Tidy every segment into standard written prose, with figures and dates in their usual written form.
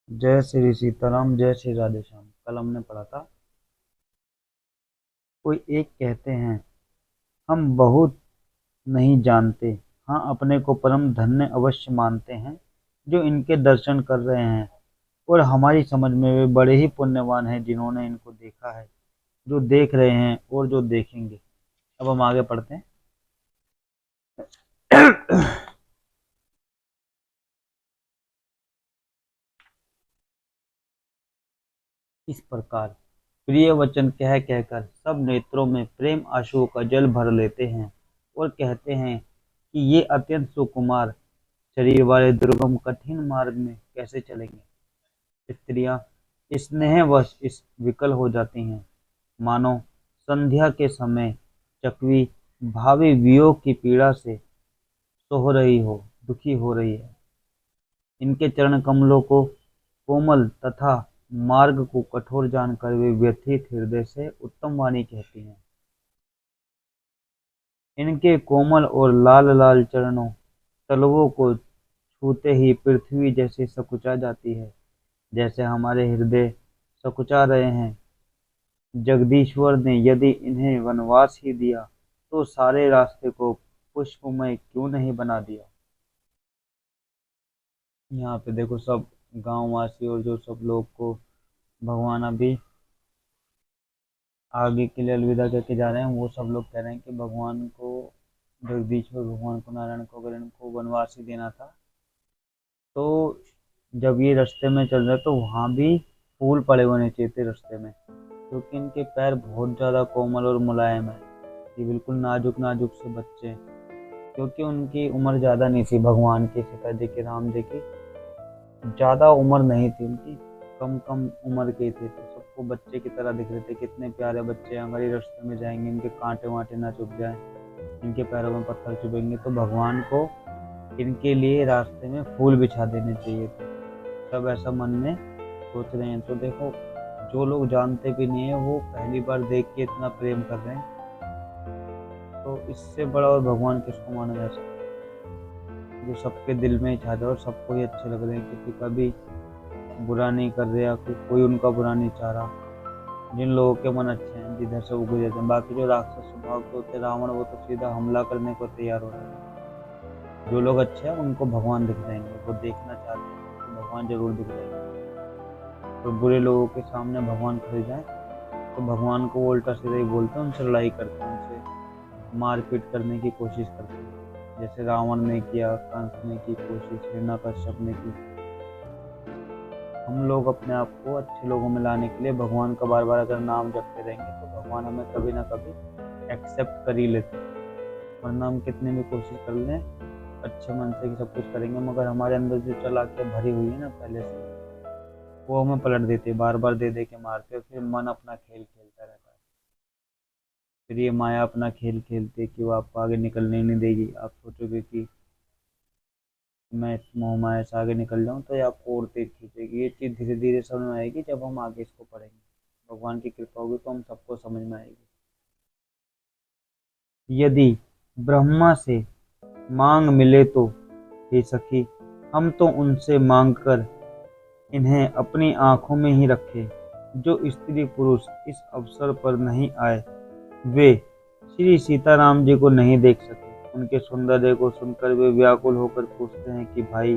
जय श्री सीताराम, जय श्री राधे श्याम। कल हमने पढ़ा था, कोई एक कहते हैं, हम बहुत नहीं जानते, हाँ अपने को परम धन्य अवश्य मानते हैं जो इनके दर्शन कर रहे हैं। और हमारी समझ में वे बड़े ही पुण्यवान हैं जिन्होंने इनको देखा है, जो देख रहे हैं और जो देखेंगे। अब हम आगे पढ़ते हैं। इस प्रकार प्रिय वचन कह कहकर सब नेत्रों में प्रेम आंसुओं का जल भर लेते हैं और कहते हैं कि ये अत्यंत सुकुमार शरीर वाले दुर्गम कठिन मार्ग में कैसे चलेंगे। स्त्रियां स्नेहवश इस विकल हो जाती हैं, मानो संध्या के समय चकवी भावी वियोग की पीड़ा से सो रही हो, दुखी हो रही है। इनके चरण कमलों को कोमल तथा मार्ग को कठोर जानकर वे व्यथित हृदय से उत्तम वाणी कहती हैं। इनके कोमल और लाल लाल चरणों तलवों को छूते ही पृथ्वी जैसे सकुचा जाती है, जैसे हमारे हृदय सकुचा रहे हैं। जगदीश्वर ने यदि इन्हें वनवास ही दिया तो सारे रास्ते को पुष्पमय क्यों नहीं बना दिया। यहाँ पे देखो, सब गांववासी और जो सब लोग को भगवान अभी आगे के लिए अलविदा कहके जा रहे हैं, वो सब लोग कह रहे हैं कि भगवान को, जगदीश्वर भगवान को, नारायण को अगर इनको वनवास ही देना था तो जब ये रास्ते में चल रहे तो वहाँ भी फूल पड़े होने चाहिए थे रास्ते में, क्योंकि इनके पैर बहुत ज़्यादा कोमल और मुलायम है। ये बिल्कुल नाजुक नाजुक से बच्चे हैं, क्योंकि उनकी उम्र ज़्यादा नहीं थी। भगवान के सीता जी के, राम जी की ज़्यादा उम्र नहीं थी उनकी, कम कम उम्र के थे, तो सबको बच्चे की तरह दिख रहे थे। कितने प्यारे बच्चे हैं, अगर ये रास्ते में जाएंगे इनके कांटे वांटे ना चुभ जाए, इनके पैरों में पत्थर चुभेंगे, तो भगवान को इनके लिए रास्ते में फूल बिछा देने चाहिए थे। सब ऐसा मन में सोच रहे हैं। तो देखो, जो लोग जानते भी नहीं है वो पहली बार देख के इतना प्रेम कर रहे हैं, तो इससे बड़ा और भगवान किसको माना जा सकता है, जो सबके दिल में ही छा जाए और सबको ही अच्छे लग रहे हैं, किसी का भी बुरा नहीं कर रहे या कोई उनका बुरा नहीं चाह रहा। जिन लोगों के मन अच्छे हैं जिधर से वो गुजरते हैं। बाकी जो राक्षस स्वभाव के होते हैं, रावण, वो तो सीधा हमला करने को तैयार हो रहे हैं। जो लोग अच्छे हैं उनको भगवान दिख जाएंगे, वो देखना चाहते हैं तो भगवान जरूर दिख जाएंगे। और बुरे लोगों के सामने भगवान खड़े जाए तो भगवान को वो उल्टा सीधा ही बोलते हैं, उनसे लड़ाई करते हैं, उनसे मारपीट करने की कोशिश करते हैं, जैसे रावण ने किया, कंस ने की कोशिश, हिरण्यकश्यप ने की। हम लोग अपने आप को अच्छे लोगों में लाने के लिए भगवान का बार बार अगर नाम जपते रहेंगे तो भगवान हमें कभी ना कभी एक्सेप्ट कर ही लेते हैं। वरना हम कितने भी कोशिश कर लें अच्छे मन से कि सब कुछ करेंगे, मगर हमारे अंदर जो चालाकियाँ भरी हुई है ना पहले से, वो हमें पलट देती है, बार बार दे दे के मारते, और फिर मन अपना खेल खेलता रहता है। फिर ये माया अपना खेल खेलती है कि वो आपको आगे निकलने ही नहीं देगी। आप सोचोगे कि मैं इस मोह माया से आगे निकल जाऊं, तो ये आपको और तेज खींचेगी। ये चीज़ धीरे धीरे समझ में आएगी जब हम आगे इसको पढ़ेंगे। भगवान की कृपा होगी तो हम सबको समझ में आएगी। यदि ब्रह्मा से मांग मिले तो हे सखी, हम तो उनसे मांग कर इन्हें अपनी आंखों में ही रखे। जो स्त्री पुरुष इस अवसर पर नहीं आए वे श्री सीताराम जी को नहीं देख सके। उनके सौंदर्य को सुनकर वे व्याकुल होकर पूछते हैं कि भाई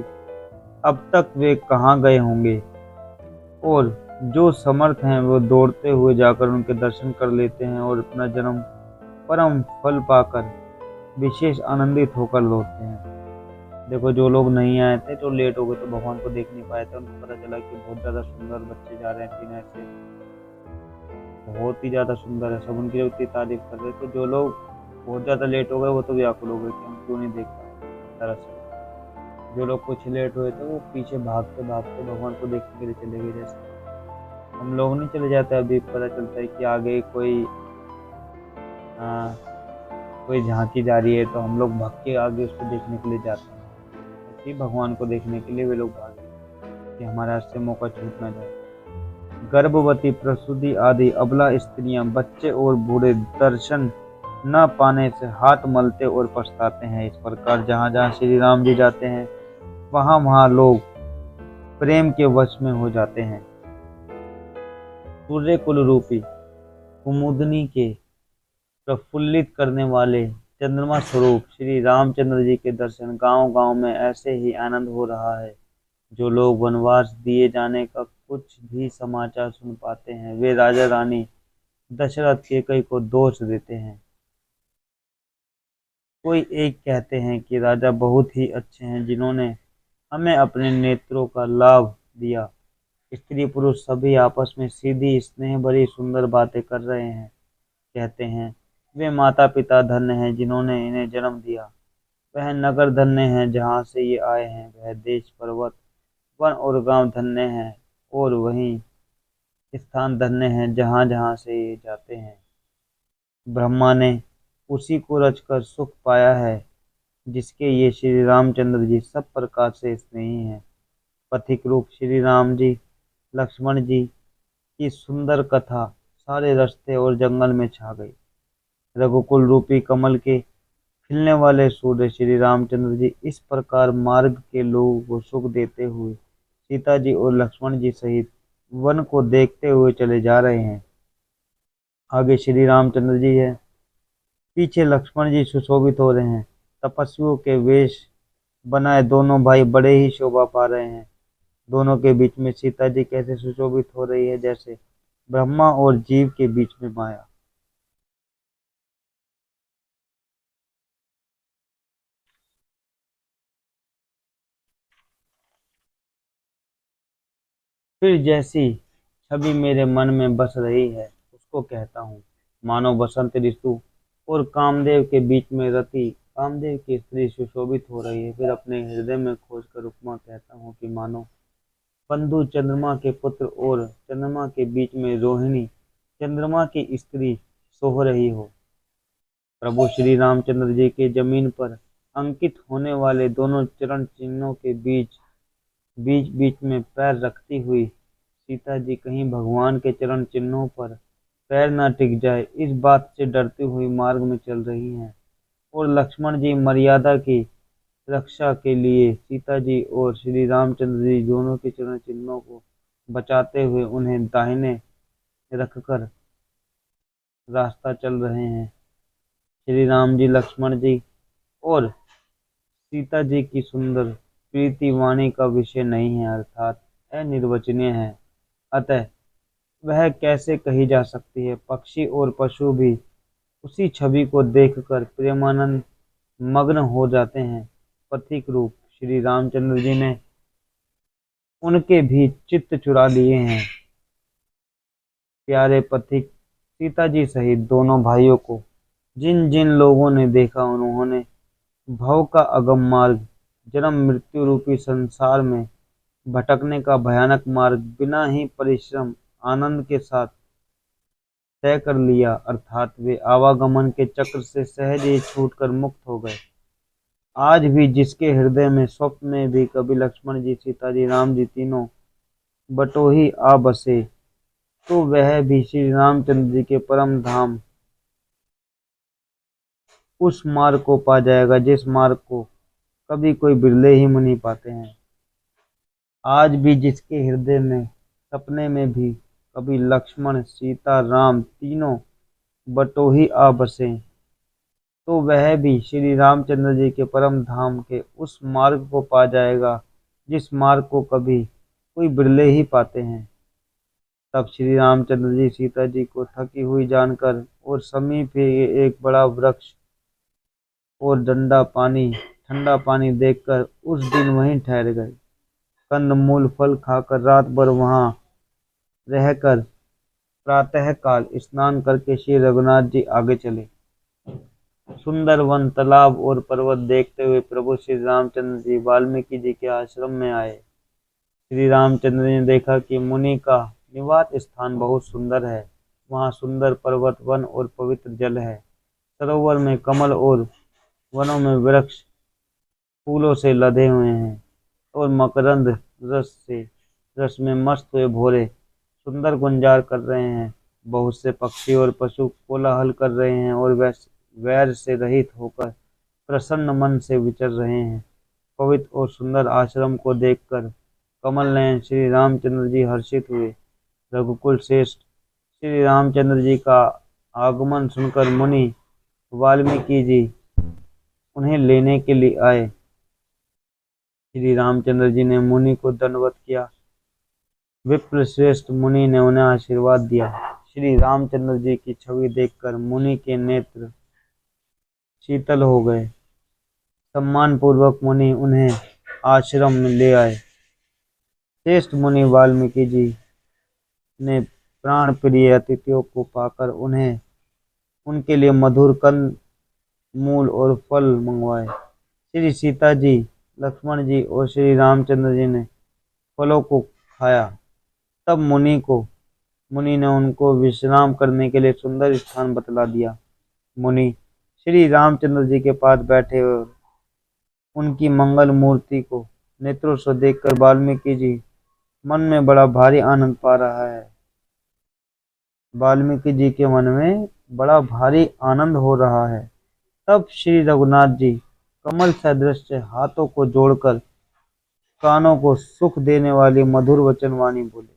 अब तक वे कहाँ गए होंगे। और जो समर्थ हैं वो दौड़ते हुए जाकर उनके दर्शन कर लेते हैं और अपना जन्म परम फल पाकर विशेष आनंदित होकर लौटते हैं। देखो, जो लोग नहीं आए थे, जो लेट हो गए तो भगवान को देख नहीं पाए थे, उनको पता चला कि बहुत ज्यादा सुंदर बच्चे जा रहे हैं, तीन ऐसे बहुत ही ज्यादा सुंदर है। सब उनकी उतनी तारीफ कर रहे थे। जो लोग बहुत ज्यादा लेट हो गए वो तो व्याकुल हो गए कि हम क्यों नहीं देख पाए तरह से। जो लोग कुछ लेट हुए थे वो पीछे भागते भागते भगवान को देखने के लिए चले गए। जैसे हम लोग नहीं चले जाते, अभी पता चलता है कि आगे आ, कोई झांकी जा रही है तो हम लोग भाग के आगे उसको देखने के लिए जाते हैं। ऐसे ही भगवान को देखने के लिए वे लोग भागे कि हमारे हाथ से मौका छूट ना जाए। गर्भवती, प्रसूति आदि अबला स्त्रियां, बच्चे और बूढ़े दर्शन न पाने से हाथ मलते और पछताते हैं। इस प्रकार जहाँ जहाँ श्री राम जी जाते हैं वहाँ वहाँ लोग प्रेम के वश में हो जाते हैं। सूर्य कुल रूपी कुमुदनी के प्रफुल्लित करने वाले चंद्रमा स्वरूप श्री रामचंद्र जी के दर्शन गांव गांव में ऐसे ही आनंद हो रहा है। जो लोग वनवास दिए जाने का कुछ भी समाचार सुन पाते हैं, वे राजा रानी दशरथ के कई को दोष देते हैं। कोई एक कहते हैं कि राजा बहुत ही अच्छे हैं, जिन्होंने हमें अपने नेत्रों का लाभ दिया। स्त्री पुरुष सभी आपस में सीधी स्नेह भरी सुंदर बातें कर रहे हैं। कहते हैं वे माता पिता धन्य हैं जिन्होंने इन्हें जन्म दिया। वह नगर धन्य हैं जहाँ से ये आए हैं। वह देश पर्वत वन और गांव धन्य हैं, और वहीं स्थान धन्य हैं जहाँ जहाँ से ये जाते हैं। ब्रह्मा ने उसी को रचकर सुख पाया है, जिसके ये श्री रामचंद्र जी सब प्रकार से स्नेही हैं। पथिक रूप श्री राम जी लक्ष्मण जी की सुंदर कथा सारे रास्ते और जंगल में छा गई। रघुकुल रूपी कमल के खिलने वाले सूर्य श्री रामचंद्र जी इस प्रकार मार्ग के लोगों को सुख देते हुए सीता जी और लक्ष्मण जी सहित वन को देखते हुए चले जा रहे हैं। आगे श्री रामचंद्र जी है, पीछे लक्ष्मण जी सुशोभित हो रहे हैं। तपस्वियों के वेश बनाए दोनों भाई बड़े ही शोभा पा रहे हैं। दोनों के बीच में सीता जी कैसे सुशोभित हो रही है, जैसे ब्रह्मा और जीव के बीच में माया। फिर जैसी छवि मेरे मन में बस रही है, उसको कहता हूँ। मानो बसंत ऋतु और कामदेव के बीच में रति कामदेव की स्त्री सुशोभित हो रही है। फिर अपने हृदय में खोजकर उपमा कहता हूँ कि मानो बंधु चंद्रमा के पुत्र और चंद्रमा के बीच में रोहिणी चंद्रमा की स्त्री सोह रही हो। प्रभु श्री रामचंद्र जी के जमीन पर अंकित होने वाले दोनों चरण चिन्हों के बीच बीच बीच में पैर रखती हुई सीता जी कहीं भगवान के चरण चिन्हों पर पैर न टिक जाए, इस बात से डरती हुई मार्ग में चल रही हैं। और लक्ष्मण जी मर्यादा की रक्षा के लिए सीता जी और श्री रामचंद्र जी दोनों के चरण चिन्हों को बचाते हुए उन्हें दाहिने रखकर रास्ता चल रहे हैं। श्री राम जी लक्ष्मण जी और सीता जी की सुंदर प्रीति वाणी का विषय नहीं है, अर्थात अनिर्वचनीय है। अतः वह कैसे कही जा सकती है। पक्षी और पशु भी उसी छवि को देखकर प्रेमानंद मग्न हो जाते हैं। पथिक रूप श्री रामचंद्र जी ने उनके भी चित्त चुरा लिए हैं। प्यारे पथिक सीता जी सहित दोनों भाइयों को जिन जिन लोगों ने देखा, उन्होंने भव का अगम मार्ग जन्म मृत्यु रूपी संसार में भटकने का भयानक मार्ग बिना ही परिश्रम आनंद के साथ तय कर लिया, अर्थात वे आवागमन के चक्र से सहज ही छूटकर मुक्त हो गए। आज भी जिसके हृदय में स्वप्न में भी कभी लक्ष्मण जी सीता जी राम जी तीनों बटोही आ बसे, तो वह भी श्री रामचंद्र जी के परम धाम उस मार्ग को पा जाएगा, जिस मार्ग को कभी कोई बिरले ही मुनि पाते हैं। आज भी जिसके हृदय में सपने में भी कभी लक्ष्मण सीता राम तीनों बटोही आ बसे, तो वह भी श्री रामचंद्र जी के परम धाम के उस मार्ग को पा जाएगा, जिस मार्ग को कभी कोई बिरले ही पाते हैं। तब श्री रामचंद्र जी सीता जी को थकी हुई जानकर और समीप ही एक बड़ा वृक्ष और ठंडा पानी देखकर उस दिन वहीं ठहर गए। कंद मूल फल खाकर रात भर वहां रहकर प्रातः काल स्नान करके श्री रघुनाथ जी आगे चले। सुंदर वन तालाब और पर्वत देखते हुए प्रभु श्री रामचंद्र जी वाल्मीकि जी के आश्रम में आए। श्री रामचंद्र ने देखा कि मुनि का निवास स्थान बहुत सुंदर है। वहाँ सुंदर पर्वत वन और पवित्र जल है। सरोवर में कमल और वनों में वृक्ष फूलों से लदे हुए हैं और मकरंद रस में मस्त हुए भोरे सुंदर गुंजार कर रहे हैं। बहुत से पक्षी और पशु कोलाहल कर रहे हैं और वैर से रहित होकर प्रसन्न मन से विचर रहे हैं। पवित्र और सुंदर आश्रम को देखकर कमल नयन श्री रामचंद्र जी हर्षित हुए। रघुकुल श्रेष्ठ श्री रामचंद्र जी का आगमन सुनकर मुनि वाल्मीकि जी उन्हें लेने के लिए आए। श्री रामचंद्र जी ने मुनि को दंडवत किया। विप्र श्रेष्ठ मुनि ने उन्हें आशीर्वाद दिया। श्री रामचंद्र जी की छवि देखकर मुनि के नेत्र शीतल हो गए। सम्मान पूर्वक मुनि उन्हें आश्रम में ले आए। श्रेष्ठ मुनि वाल्मीकि जी ने प्राण प्रिय अतिथियों को पाकर उन्हें उनके लिए मधुर कंद मूल और फल मंगवाए। श्री सीता जी, लक्ष्मण जी और श्री रामचंद्र जी ने फलों को खाया। तब मुनि ने उनको विश्राम करने के लिए सुंदर स्थान बतला दिया। मुनि श्री रामचंद्र जी के पास बैठे और उनकी मंगल मूर्ति को नेत्रों से देखकर वाल्मीकि जी मन में बड़ा भारी आनंद पा रहा है। वाल्मीकि जी के मन में बड़ा भारी आनंद हो रहा है। तब श्री रघुनाथ जी कमल सदृश हाथों को जोड़कर कानों को सुख देने वाली मधुर वचन वाणी बोले।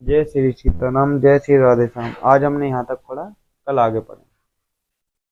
जय श्री सीताराम, जय श्री राधे श्याम। आज हमने यहाँ तक पढ़ा, कल आगे पढ़ेंगे।